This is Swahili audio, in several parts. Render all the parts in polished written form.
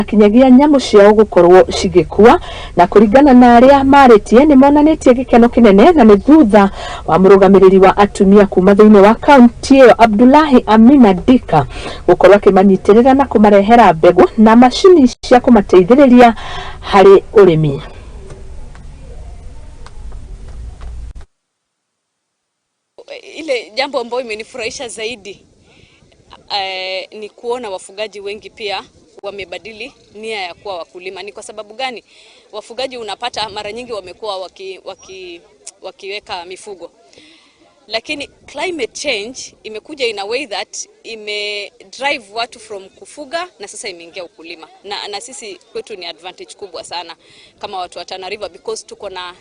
kinyagia nyamu ciao gukorwo cigikua na kuringana na aria maritie ni monanitie gikeno kinene na ni thutha wa murugamiriri wa atumia kuma thiini wa kaunti iyo Abdullahi Amina Dika gukorwo akimanyitirira na kumarehera mbegu na mashini cia kumateithiriria hari urimi. Ile jambo ambayo imenifurahisha zaidi ni kuona wafugaji wengi pia wamebadili nia ya kuwa wakulima. Ni kwa sababu gani? Wafugaji unapata mara nyingi wamekuwa wakiweka mifugo. Lakini climate change imekuja in a way that drive watu from kufuga na sasa imeingia ukulima. Na sisi kwetu ni advantage kubwa sana kama watu wa Tana River because tuko na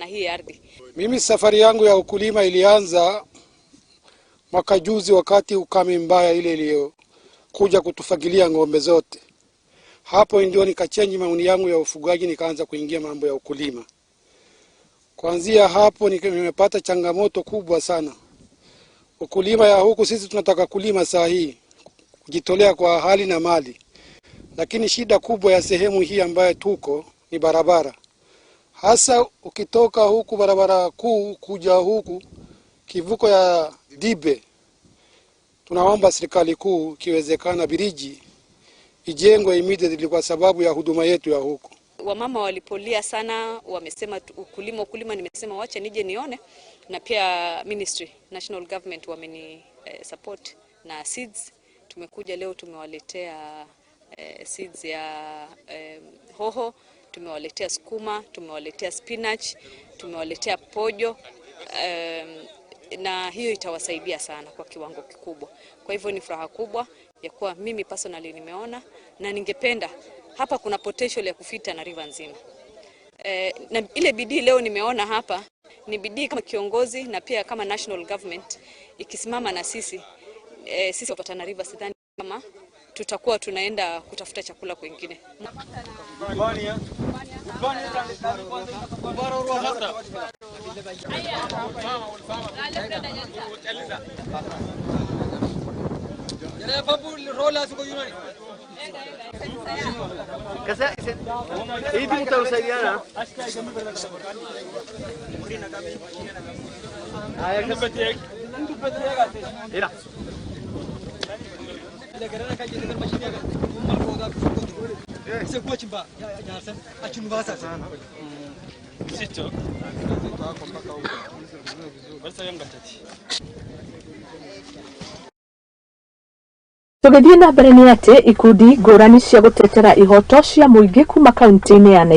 hii ardhi. Mimi safari yangu ya ukulima ilianza mwaka juzi wakati ukame mbaya ile iliyokuja kutufagilia ng'ombe zote. Hapo ndio nikachange maoni yangu ya ufugaji nikaanza kuingia mambo ya ukulima. Kuanzia hapo nimepata changamoto kubwa sana. Ukulima ya huku sisi tunataka kulima saa hii, kujitolea kwa hali na mali. Lakini shida kubwa ya sehemu hii ambayo tuko ni barabara. Hasa ukitoka huku barabara kuu kuja huku kivuko ya Dibe, tunaomba serikali kuu kiwezekana biriji ijengwe immediately kwa sababu ya huduma yetu ya huku. Wamama walipolia sana, wamesema ukulima, nimesema wacha nije nione, na pia ministry, national government wameni support na seeds. Tumekuja leo tumewaletea seeds ya hoho, tumewaletea sukuma, tumewaletea spinach, tumewaletea pojo, na hiyo itawasaidia sana kwa kiwango kikubwa. Kwa hivyo ni furaha kubwa ya kuwa mimi personally nimeona na ningependa hapa kuna potential ya kufita Tana River nzima. Na ile bidii leo nimeona hapa ni bidii kama kiongozi na pia kama national government ikisimama na sisi wa Tana River, sidhani kama tutakuwa tunaenda kutafuta chakula kwingine. Hivi mtausaidiana? Tugithie na mbere ni ati ikundi ngurani cia gutetera ihoto cia muingi kuma kaunti-ini ya